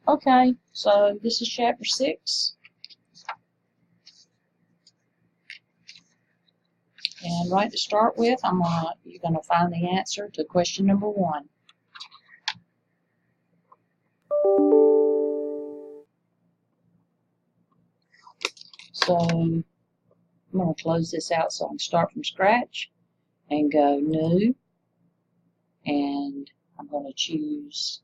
Okay, so this is chapter 6. And right to start with, you're gonna find the answer to question number 1. So I'm gonna close this out so I can start from scratch and go new, and I'm gonna choose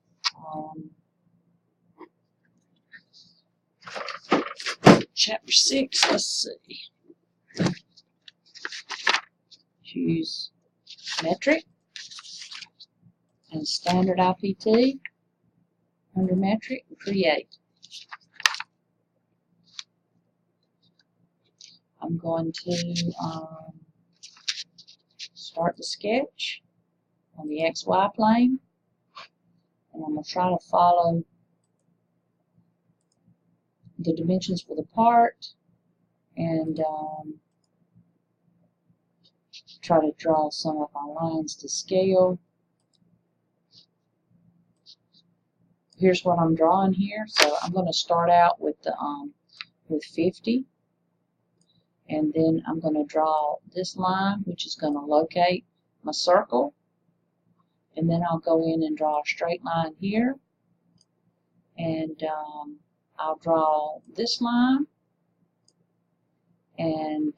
chapter 6. Let's see. Choose metric and standard IPT. Under metric, create. I'm going to start the sketch on the XY plane, and I'm going to try to follow the dimensions for the part and try to draw some of my lines to scale. Here's what I'm drawing here. So I'm going to start out with the with 50, and then I'm going to draw this line, which is going to locate my circle, and then I'll go in and draw a straight line here, and I'll draw this line, and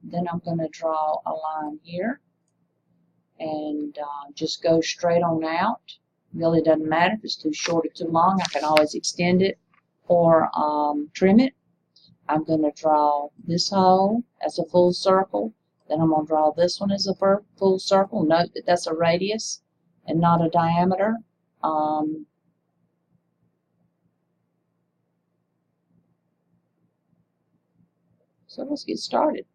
then I'm going to draw a line here, and just go straight on out. Really doesn't matter if it's too short or too long. I can always extend it or trim it. I'm going to draw this hole as a full circle. Then I'm going to draw this one as a full circle. Note that that's a radius and not a diameter. So let's get started.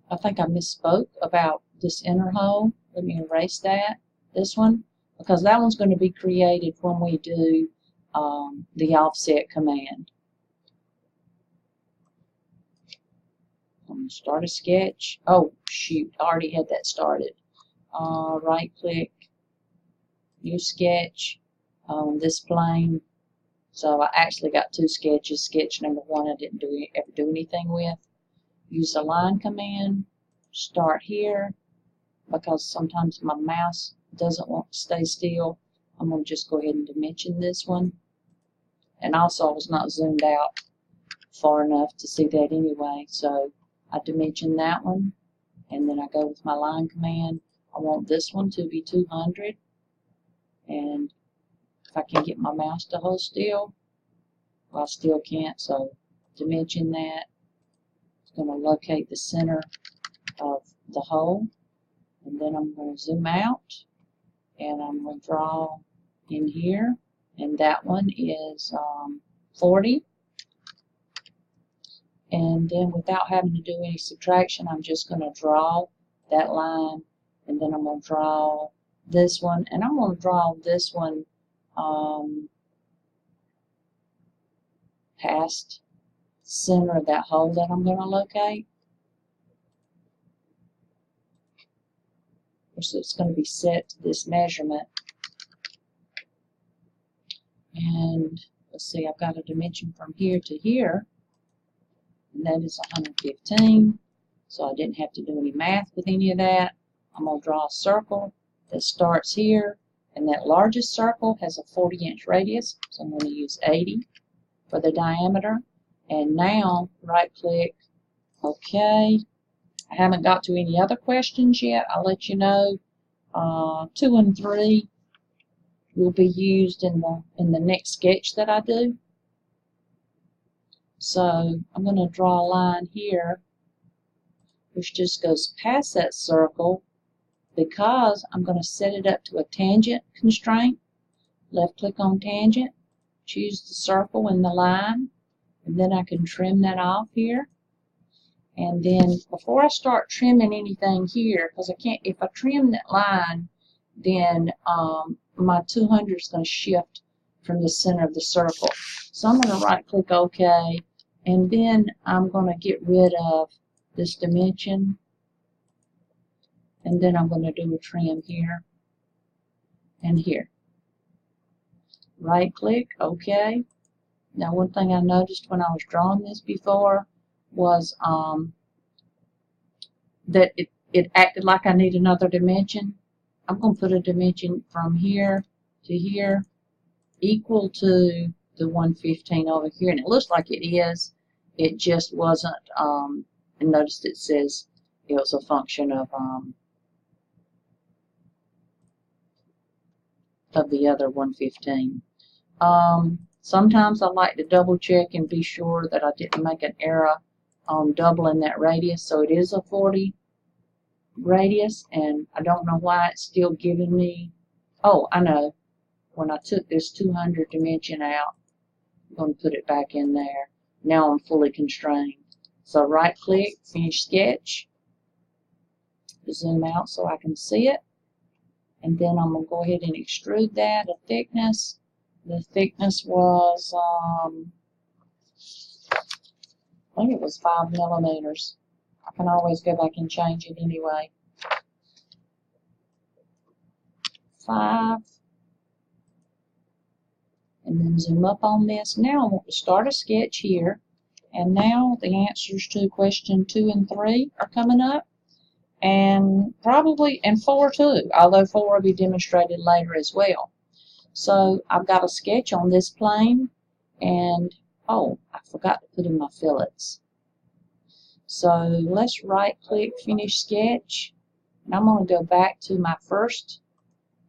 I think I misspoke about this inner hole. Let me erase that. This one, because that one's going to be created when we do the offset command. I'm going to start a sketch. Oh, shoot, I already had that started. Right click, new sketch on this plane. So I actually got 2 sketches. Sketch number 1 I didn't ever do anything with. Use the line command, start here, because sometimes my mouse doesn't want to stay still. I'm going to just go ahead and dimension this one. And also I was not zoomed out far enough to see that anyway, so I dimension that one, and then I go with my line command. I want this one to be 200, and if I can get my mouse to hold still, well, I still can't, so dimension that. It's going to locate the center of the hole, and then I'm going to zoom out, and I'm going to draw in here, and that one is 40. And then without having to do any subtraction, I'm just going to draw that line, and then I'm going to draw this one, and I'm going to draw this one past the center of that hole that I'm going to locate. So it's going to be set to this measurement. And let's see, I've got a dimension from here to here, and that is 115. So I didn't have to do any math with any of that. I'm going to draw a circle that starts here, and that largest circle has a 40-inch radius, so I'm going to use 80 for the diameter. And now right click, OK. I haven't got to any other questions yet. I'll let you know. 2 and 3 will be used in the next sketch that I do. So I'm going to draw a line here which just goes past that circle, because I'm going to set it up to a tangent constraint. Left click on tangent, choose the circle and the line, and then I can trim that off here. And then before I start trimming anything here, because I can't, if I trim that line, then my 200 is going to shift from the center of the circle. So I'm going to right click OK, and then I'm going to get rid of this dimension, and then I'm going to do a trim here and here. Right click, OK. Now one thing I noticed when I was drawing this before was that it acted like I need another dimension. I'm going to put a dimension from here to here equal to the 115 over here, and it looks like it is. It just wasn't, and notice it says it was a function of the other 115. Sometimes I like to double check and be sure that I didn't make an error on doubling that radius. So it is a 40 radius, and I don't know why it's still giving me, oh, I know, when I took this 200 dimension out, I'm going to put it back in there. Now I'm fully constrained. So right click, finish sketch, zoom out so I can see it, and then I'm going to go ahead and extrude that, a thickness. The thickness was, I think it was 5 millimeters. I can always go back and change it anyway. 5. And then zoom up on this. Now I want to start a sketch here. And now the answers to question 2 and 3 are coming up. And probably, and 4 too, although 4 will be demonstrated later as well. So I've got a sketch on this plane, and oh, I forgot to put in my fillets. So let's right click, finish sketch, and I'm going to go back to my first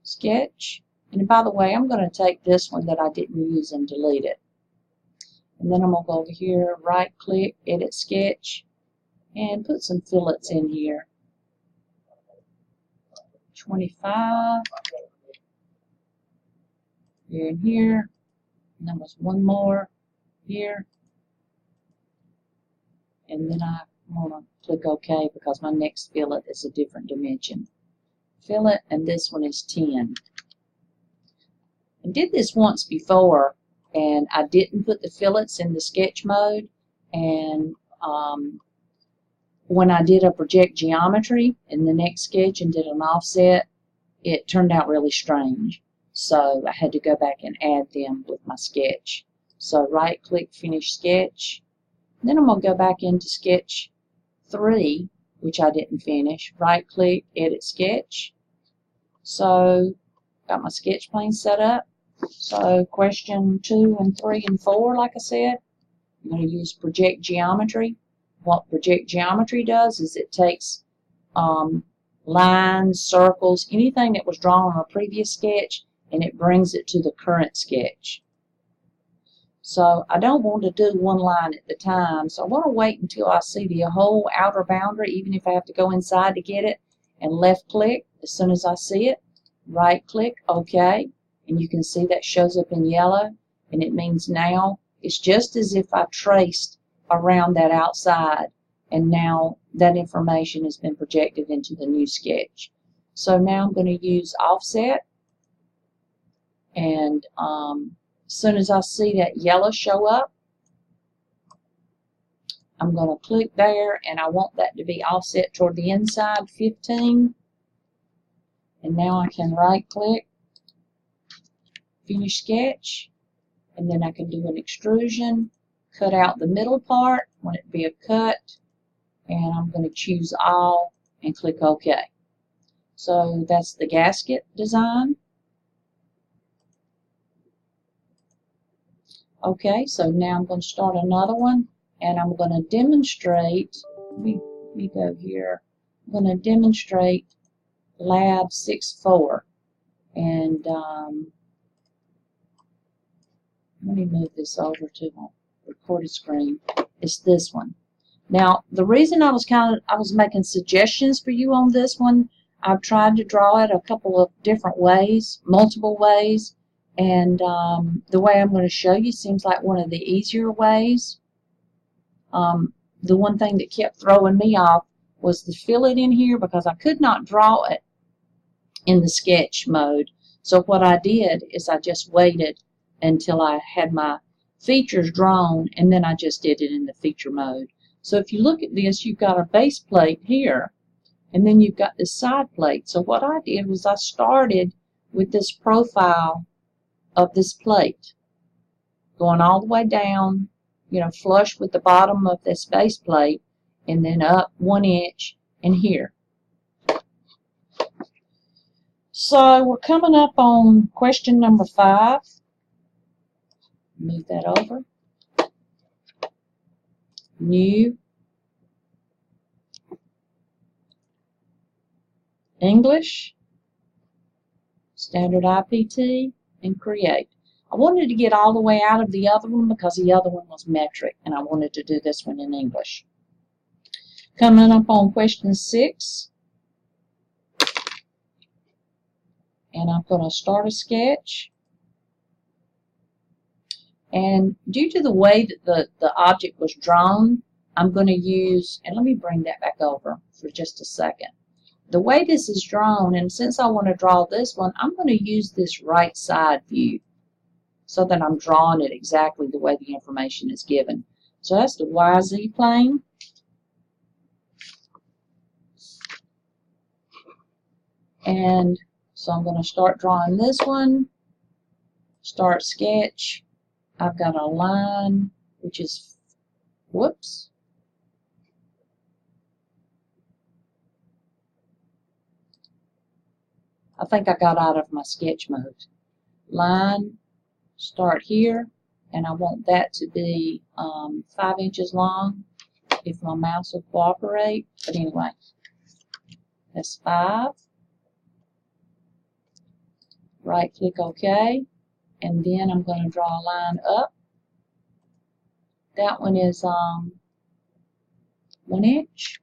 sketch. And by the way, I'm going to take this one that I didn't use and delete it. And then I'm going to go over here, right click, edit sketch, and put some fillets in here. 25. Here and here, and then there's one more here, and then I want to click OK because my next fillet is a different dimension. Fillet, and this one is 10. I did this once before, and I didn't put the fillets in the sketch mode, and when I did a project geometry in the next sketch and did an offset, it turned out really strange. So I had to go back and add them with my sketch. So right click, finish sketch. Then I'm going to go back into sketch 3, which I didn't finish. Right click, edit sketch. So got my sketch plane set up. So question 2 and 3 and 4, like I said, I'm going to use project geometry. What project geometry does is it takes lines, circles, anything that was drawn on a previous sketch, and it brings it to the current sketch. So I don't want to do one line at a time, so I want to wait until I see the whole outer boundary, even if I have to go inside to get it, and left click as soon as I see it, right click, OK, and you can see that shows up in yellow, and it means now it's just as if I traced around that outside, and now that information has been projected into the new sketch. So now I'm going to use offset, and as soon as I see that yellow show up, I'm going to click there, and I want that to be offset toward the inside, 15. And now I can right click, finish sketch, and then I can do an extrusion, cut out the middle part, want it to be a cut, and I'm going to choose all and click OK. So that's the gasket design. Okay, so now I'm going to start another one, and I'm going to demonstrate, let me go here, I'm going to demonstrate Lab 6.4, and let me move this over to my recorded screen. It's this one. Now, the reason I was making suggestions for you on this one, I've tried to draw it a couple of different ways, multiple ways, and the way I'm going to show you seems like one of the easier ways. The one thing that kept throwing me off was the fillet in here, because I could not draw it in the sketch mode. So what I did is I just waited until I had my features drawn, and then I just did it in the feature mode. So if you look at this, you've got a base plate here, and then you've got this side plate. So what I did was I started with this profile of this plate, going all the way down, you know, flush with the bottom of this base plate, and then up 1 inch and here. So we're coming up on question number 5. Move that over. New. English. Standard IPT. And create. I wanted to get all the way out of the other one because the other one was metric, and I wanted to do this one in English. Coming up on question 6. And I'm going to start a sketch. And due to the way that the object was drawn, I'm going to use, and let me bring that back over for just a second. The way this is drawn, and since I want to draw this one, I'm going to use this right side view so that I'm drawing it exactly the way the information is given. So that's the YZ plane. And so I'm going to start drawing this one, start sketch. I've got a line, which is, whoops. I think I got out of my sketch mode. Line, start here, and I want that to be 5 inches long if my mouse will cooperate. But anyway, that's 5. Right click OK, and then I'm going to draw a line up. That one is 1 inch.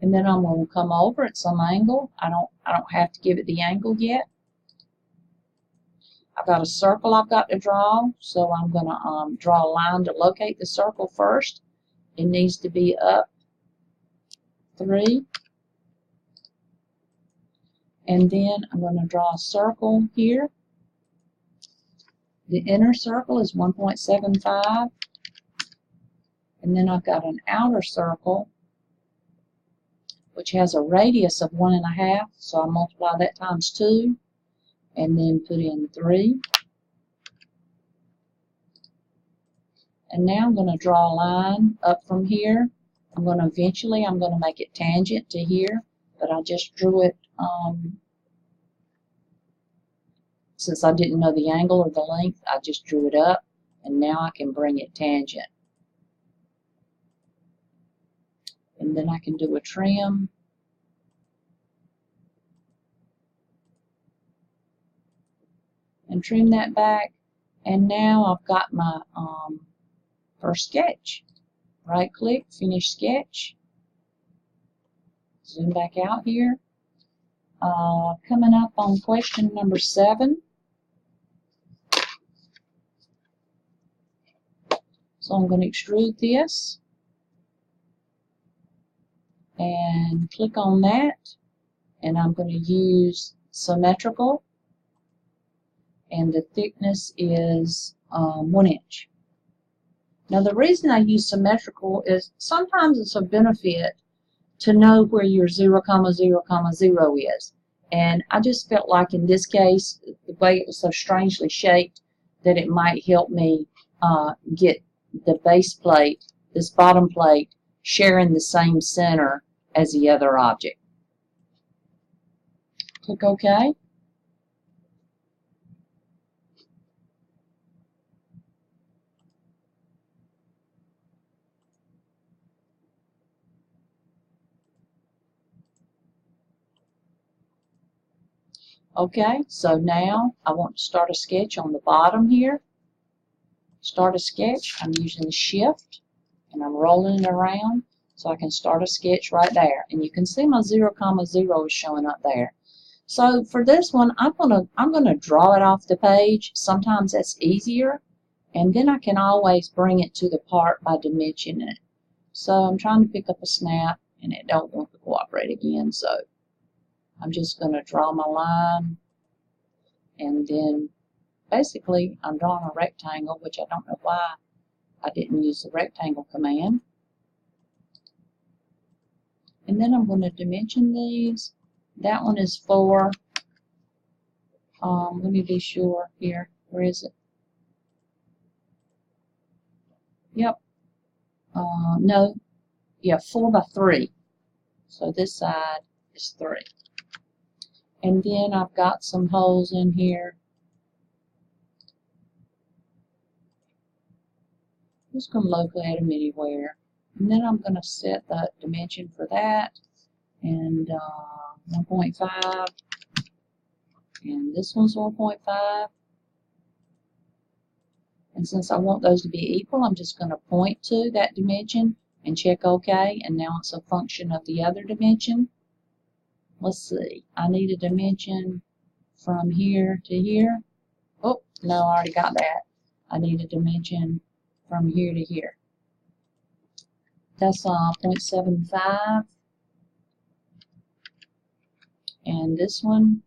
And then I'm going to come over at some angle. I don't have to give it the angle yet. I've got a circle I've got to draw, so I'm going to draw a line to locate the circle first. It needs to be up 3. And then I'm going to draw a circle here. The inner circle is 1.75. And then I've got an outer circle, which has a radius of 1.5. So I multiply that times 2. And then put in 3. And now I'm going to draw a line up from here. I'm going to make it tangent to here, but I just drew it since I didn't know the angle or the length. I just drew it up, and now I can bring it tangent. And then I can do a trim. And trim that back, and now I've got my first sketch. Right click, finish sketch. Zoom back out here. Coming up on question number 7. So I'm going to extrude this and click on that, and I'm going to use symmetrical. And the thickness is 1 inch. Now the reason I use symmetrical is sometimes it's a benefit to know where your 0, 0, 0 is. And I just felt like in this case, the way it was so strangely shaped, that it might help me get the base plate, this bottom plate, sharing the same center as the other object. Click OK. Okay, so now I want to start a sketch on the bottom here. Start a sketch. I'm using Shift, and I'm rolling it around so I can start a sketch right there. And you can see my 0, 0 is showing up there. So for this one, I'm gonna draw it off the page. Sometimes that's easier, and then I can always bring it to the part by dimensioning it. So I'm trying to pick up a snap, and it don't want to cooperate again. So I'm just going to draw my line, and then basically I'm drawing a rectangle, which I don't know why I didn't use the rectangle command. And then I'm going to dimension these. That one is 4. Let me be sure here. Where is it? Yep. No. Yeah, 4 by 3. So this side is 3. And then I've got some holes in here. I'm just going to locate them anywhere. And then I'm going to set the dimension for that. And 1.5. And this one's 1.5. And since I want those to be equal, I'm just going to point to that dimension and check OK. And now it's a function of the other dimension. Let's see. I need a dimension from here to here. Oh, no, I already got that. I need a dimension from here to here. That's 0.75. And this one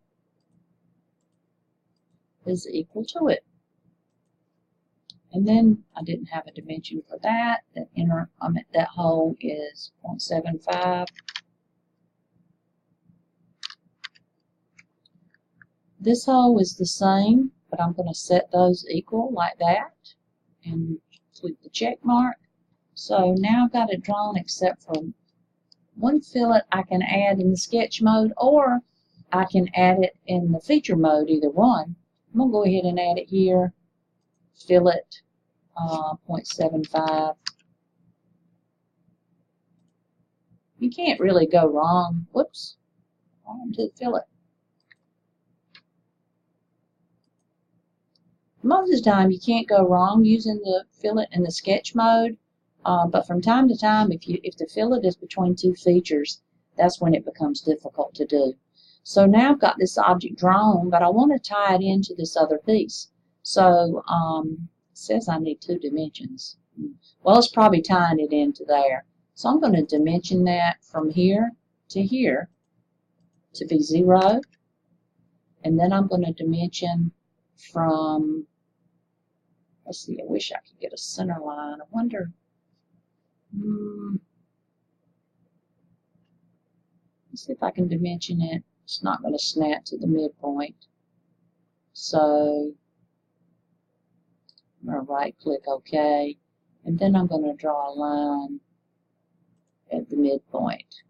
is equal to it. And then I didn't have a dimension for that. That hole is 0.75. This hole is the same, but I'm going to set those equal like that and click the check mark. So now I've got it drawn except for one fillet I can add in the sketch mode, or I can add it in the feature mode, either one. I'm going to go ahead and add it here. Fillet 0.75. You can't really go wrong. Whoops. On to the fillet. Most of the time you can't go wrong using the fillet in the sketch mode, but from time to time if the fillet is between two features, that's when it becomes difficult to do. So now I've got this object drawn, but I want to tie it into this other piece. So it says I need 2 dimensions. Well, it's probably tying it into there. So I'm going to dimension that from here to here to be 0. And then I'm going to dimension from, let's see, I wish I could get a center line. I wonder, let's see if I can dimension it. It's not going to snap to the midpoint. So I'm going to right click OK. And then I'm going to draw a line at the midpoint,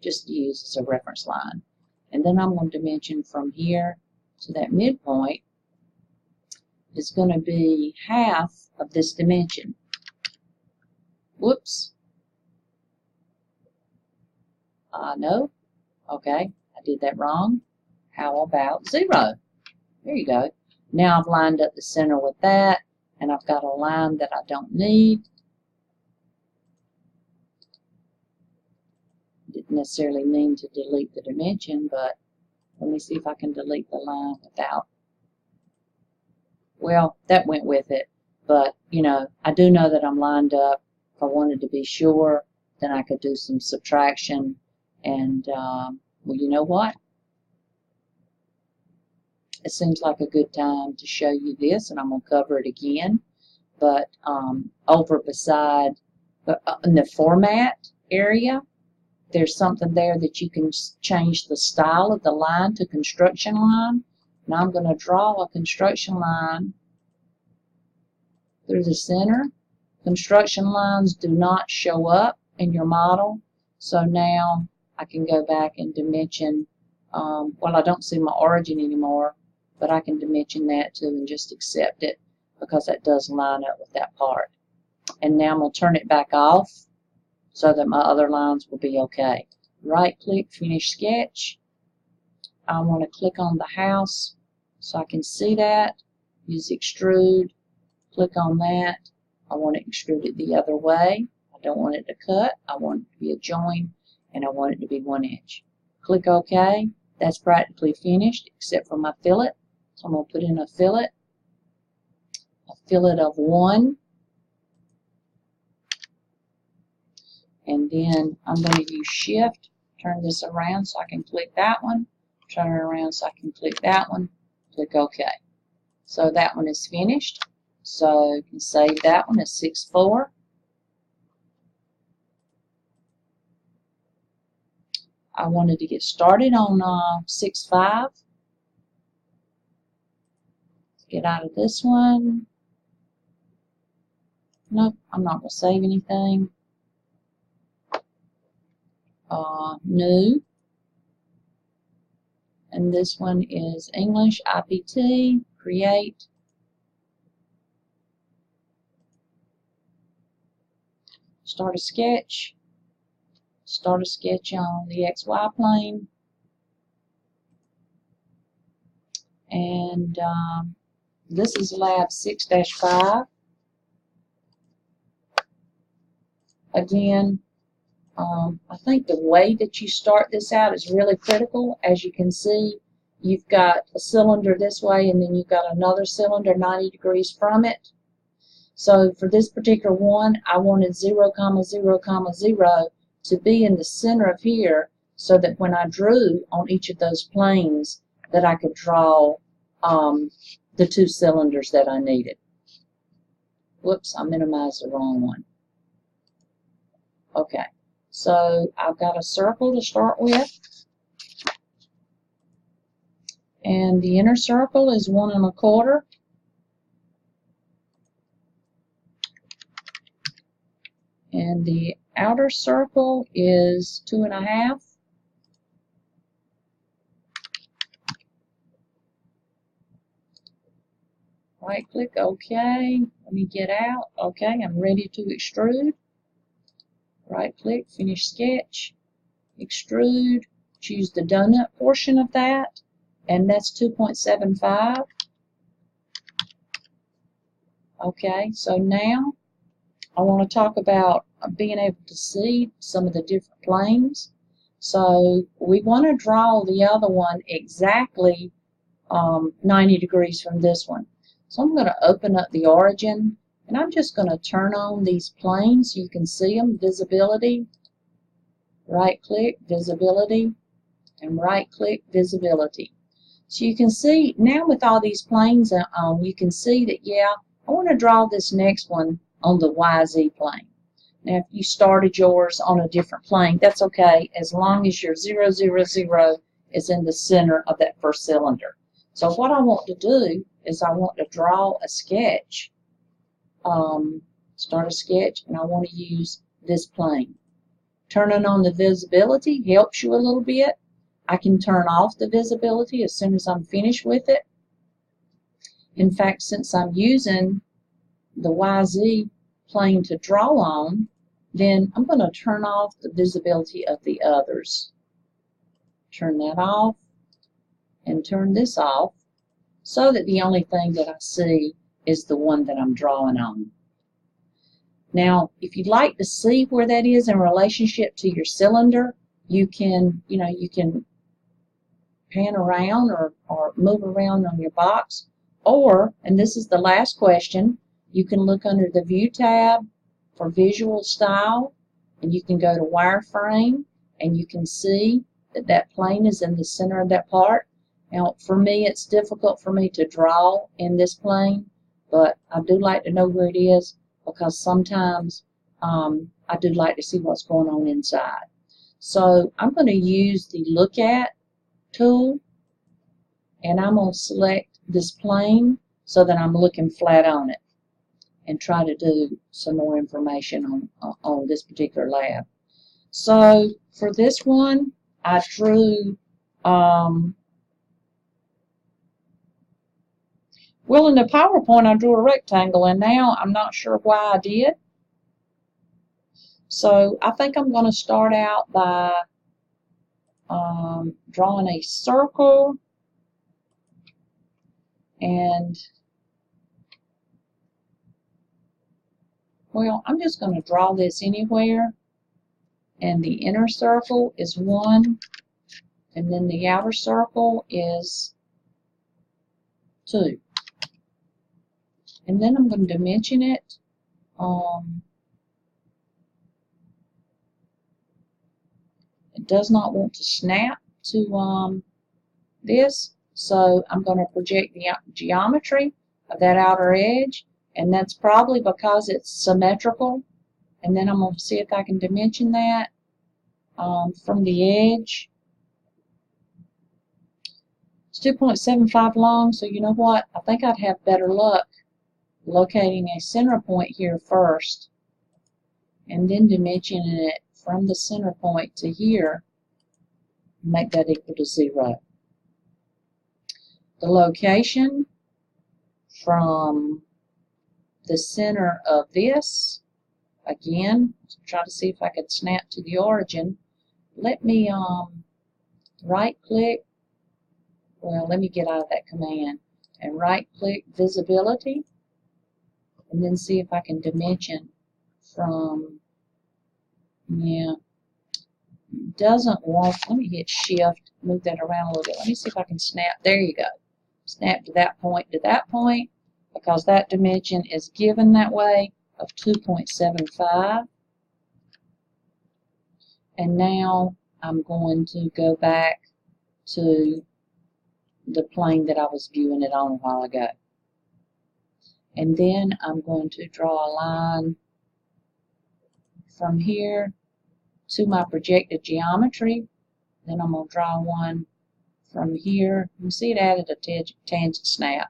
just to use as a reference line. And then I'm going to dimension from here to that midpoint. It's going to be half of this dimension. Whoops. No. Okay, I did that wrong. How about 0? There you go. Now I've lined up the center with that, and I've got a line that I don't need. Didn't necessarily mean to delete the dimension, but let me see if I can delete the line without. Well, that went with it, but you know, I do know that I'm lined up. If I wanted to be sure, then I could do some subtraction, and well, you know what? It seems like a good time to show you this, and I'm going to cover it again. But over beside in the format area, there's something there that you can change the style of the line to construction line. Now I'm going to draw a construction line through the center. Construction lines do not show up in your model, so now I can go back and dimension. Well, I don't see my origin anymore, but I can dimension that too and just accept it because that does line up with that part. And now I'm going to turn it back off so that my other lines will be okay. Right click, finish sketch. I want to click on the house so I can see that. Use extrude, click on that. I want to extrude it the other way. I don't want it to cut. I want it to be a join, and I want it to be 1 inch. Click OK. That's practically finished except for my fillet. So I'm going to put in a fillet of 1. And then I'm going to use Shift turn this around so I can click that one, turn it around so I can click that one, click OK. So that one is finished. So you can save that one as 6-4. I wanted to get started on 6-5. Get out of this one. Nope, I'm not going to save anything. New. And this one is English, IPT, create. Start a sketch. Start a sketch on the XY plane. And this is lab 6-5. Again, I think the way that you start this out is really critical. As you can see, you've got a cylinder this way, and then you've got another cylinder 90 degrees from it. So for this particular one, I wanted 0, 0, 0 to be in the center of here, so that when I drew on each of those planes, that I could draw the 2 cylinders that I needed. Whoops, I minimized the wrong one. Okay, so I've got a circle to start with, and the inner circle is 1 1/4. And the outer circle is 2 1/2. Right click, OK. Let me get out. OK, I'm ready to extrude. Right click, finish sketch, extrude, choose the donut portion of that, and that's 2.75. OK, so now I want to talk about being able to see some of the different planes. So we want to draw the other one exactly 90 degrees from this one. So I'm going to open up the origin, and I'm just going to turn on these planes so you can see them. Visibility, right click, visibility, and right click, visibility. So you can see now with all these planes on, you can see that, yeah, I want to draw this next one on the YZ plane. Now if you started yours on a different plane, that's okay, as long as your 0, 0, 0 is in the center of that first cylinder. So what I want to do is I want to draw a sketch. Start a sketch, and I want to use this plane. Turning on the visibility helps you a little bit. I can turn off the visibility as soon as I'm finished with it. In fact, since I'm using the YZ plane to draw on, then I'm going to turn off the visibility of the others. Turn that off and turn this off, so that the only thing that I see is the one that I'm drawing on. Now, if you'd like to see where that is in relationship to your cylinder, you can, you can pan around or move around on your box, or, and this is the last question, you can look under the View tab for Visual Style, and you can go to Wireframe, and you can see that that plane is in the center of that part. Now, for me, it's difficult for me to draw in this plane, but I do like to know where it is, because sometimes I do like to see what's going on inside. So I'm going to use the Look At tool, and I'm going to select this plane so that I'm looking flat on it, and try to do some more information on this particular lab. So for this one, I drew, well, in the PowerPoint, I drew a rectangle, and now I'm not sure why I did. So I think I'm going to start out by drawing a circle, and, well, I'm just going to draw this anywhere, and the inner circle is 1, and then the outer circle is 2. And then I'm going to dimension it. It does not want to snap to this, so I'm going to project the geometry of that outer edge, and that's probably because it's symmetrical. And then I'm going to see if I can dimension that from the edge. It's 2.75 long, so you know what? I think I'd have better luck locating a center point here first, and then dimensioning it from the center point to here, make that equal to 0. The location from the center of this, again, try to see if I could snap to the origin. Let me right click, well, let me get out of that command, and right click visibility, and then see if I can dimension from, yeah, doesn't want, let me hit shift, move that around a little bit. Let me see if I can snap, there you go. Snap to that point, because that dimension is given that way of 2.75. And now I'm going to go back to the plane that I was viewing it on a while ago. And then I'm going to draw a line from here to my projected geometry. Then I'm going to draw one from here. You see it added a tangent snap.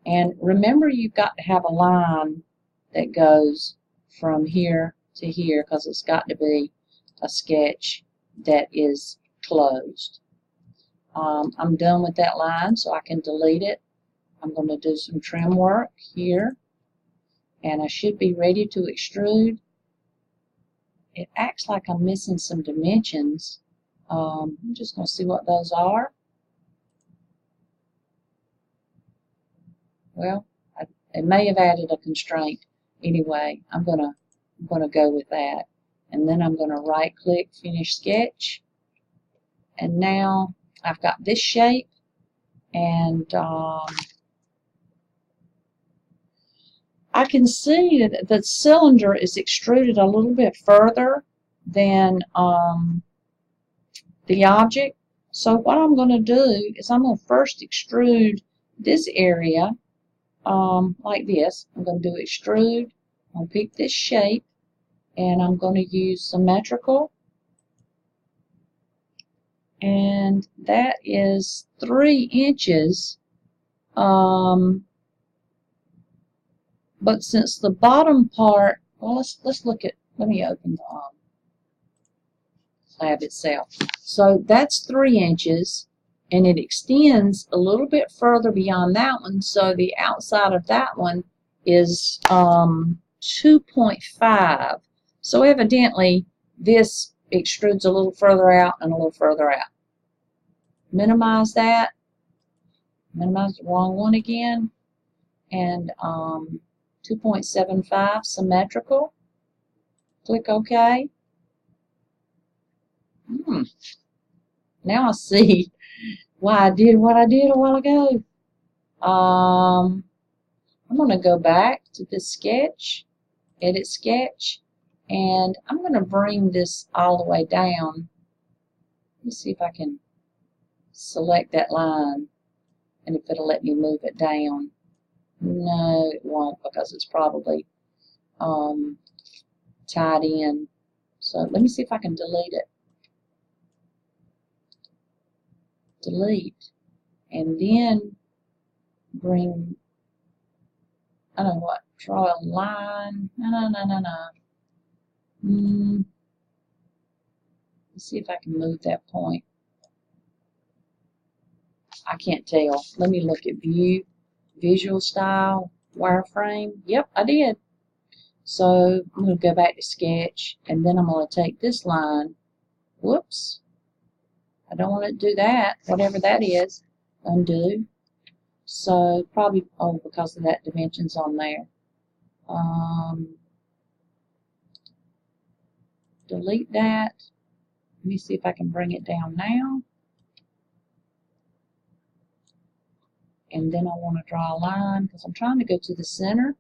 And remember, you've got to have a line that goes from here to here, because it's got to be a sketch that is closed. I'm done with that line, so I can delete it. I'm going to do some trim work here, and I should be ready to extrude. It acts like I'm missing some dimensions. I'm just going to see what those are. Well, it may have added a constraint. Anyway, I'm gonna go with that, and then I'm gonna right click Finish Sketch, and now I've got this shape, and I can see that the cylinder is extruded a little bit further than the object. So what I'm going to do is I'm going to first extrude this area like this. I'm going to do extrude. I'm going to pick this shape, and I'm going to use symmetrical, and that is 3 inches. But since the bottom part, well, let's look at, let me open the slab itself. So that's 3 inches, and it extends a little bit further beyond that one, so the outside of that one is 2.5. So evidently this extrudes a little further out and a little further out. Minimize that. Minimize the wrong one again. And 2.75 symmetrical. Click OK. Now I see why I did what I did a while ago. I'm going to go back to this sketch, edit sketch, and I'm going to bring this all the way down. Let me see if I can select that line, and if it'll let me move it down. No, it won't, because it's probably tied in. So let me see if I can delete it. Delete, and then bring, I don't know what, draw a line. No. Let's see if I can move that point. I can't tell. Let me look at view, visual style, wireframe. Yep, I did. So I'm going to go back to sketch, and then I'm going to take this line. Whoops. I don't want to do that, whatever that is. Undo. So probably, oh, because of that dimensions on there. Delete that. Let me see if I can bring it down now. And then I want to draw a line because I'm trying to go to the center.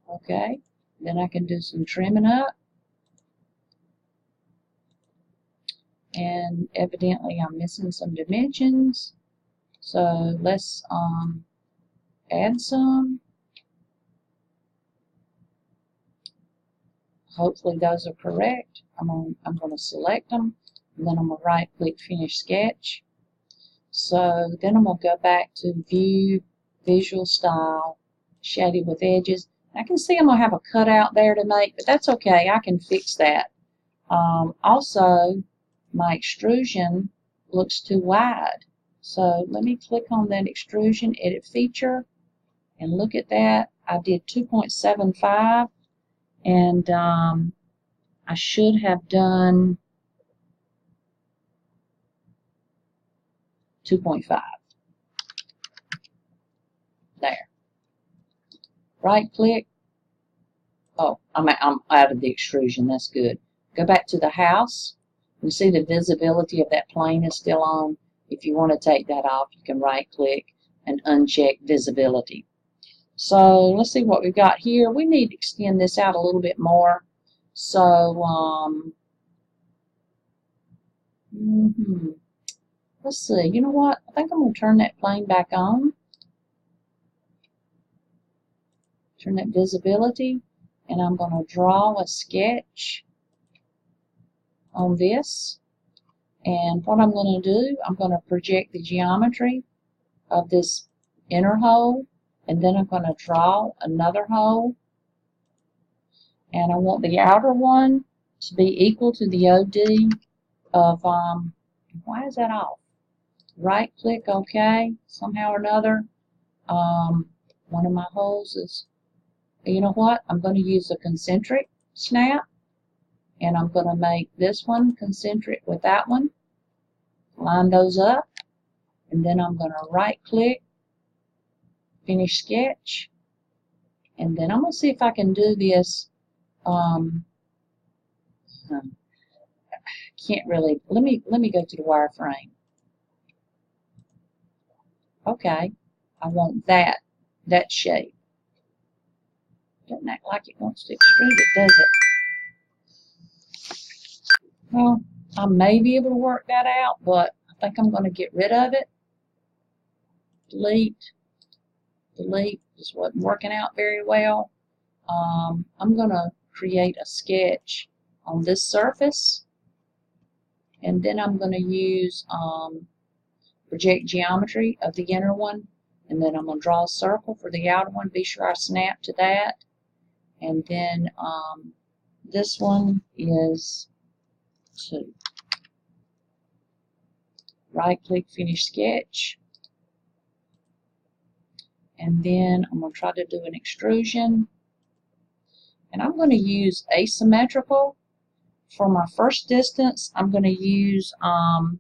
Okay. Then I can do some trimming up. and evidently I'm missing some dimensions. So let's add some. Hopefully those are correct. I'm going to select them, and then I'm going to right click Finish Sketch. So then I'm going to go back to View, Visual Style, Shaded with Edges. I can see I'm going to have a cutout there to make, but that's okay. I can fix that. Also, my extrusion looks too wide. So let me click on that extrusion, edit feature, and look at that. I did 2.75, and I should have done 2.5. There. Right click. Oh, I'm out of the extrusion. That's good. Go back to the house. You see the visibility of that plane is still on. If you want to take that off, you can right click and uncheck visibility. So let's see what we've got here. We need to extend this out a little bit more. So let's see. You know what? I think I'm going to turn that plane back on. Turn that visibility, and I'm going to draw a sketch on this. And what I'm going to do, I'm going to project the geometry of this inner hole, and then I'm going to draw another hole. And I want the outer one to be equal to the OD of, why is that off? Right click, OK, somehow or another. One of my holes is, you know what? I'm going to use a concentric snap, and I'm going to make this one concentric with that one. Line those up, and then I'm going to right click, Finish Sketch, and then I'm going to see if I can do this. Can't really. Let me go to the wireframe. Okay, I want that shape. Doesn't act like it wants to extrude it, does it? Well, I may be able to work that out, but I think I'm going to get rid of it. Delete. Delete. This wasn't working out very well. I'm going to create a sketch on this surface, and then I'm going to use project geometry of the inner one, and then I'm going to draw a circle for the outer one. Be sure I snap to that. And then this one is 2. Right click, Finish Sketch. And then I'm going to try to do an extrusion. And I'm going to use asymmetrical. For my first distance, I'm going to use, I've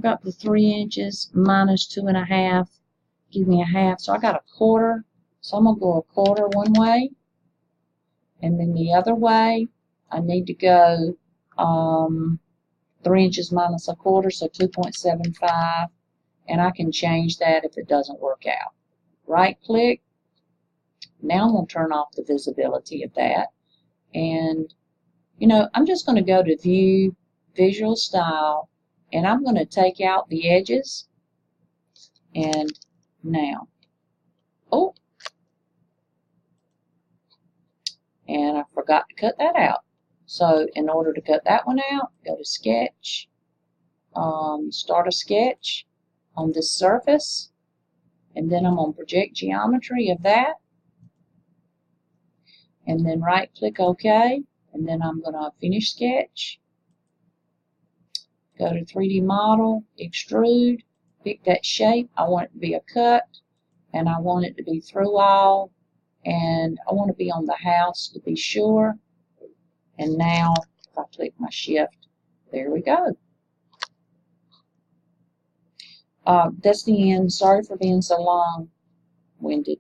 got the 3 inches minus 2.5. Give me a half. So I got a quarter. So I'm going to go a quarter one way. And then the other way, I need to go 3 inches minus a quarter, so 2.75. And I can change that if it doesn't work out. Right click. Now I'm going to turn off the visibility of that. And, you know, I'm just going to go to View, Visual Style, and I'm going to take out the edges. And now, oh, and I forgot to cut that out. So in order to cut that one out, go to Sketch, start a sketch on this surface, and then I'm going to project geometry of that, and then right click OK, and then I'm going to Finish Sketch, go to 3D Model, Extrude, pick that shape. I want it to be a cut, and I want it to be through all, and I want to be on the house to be sure. And now if I click my shift, there we go. That's the end. Sorry for being so long-winded.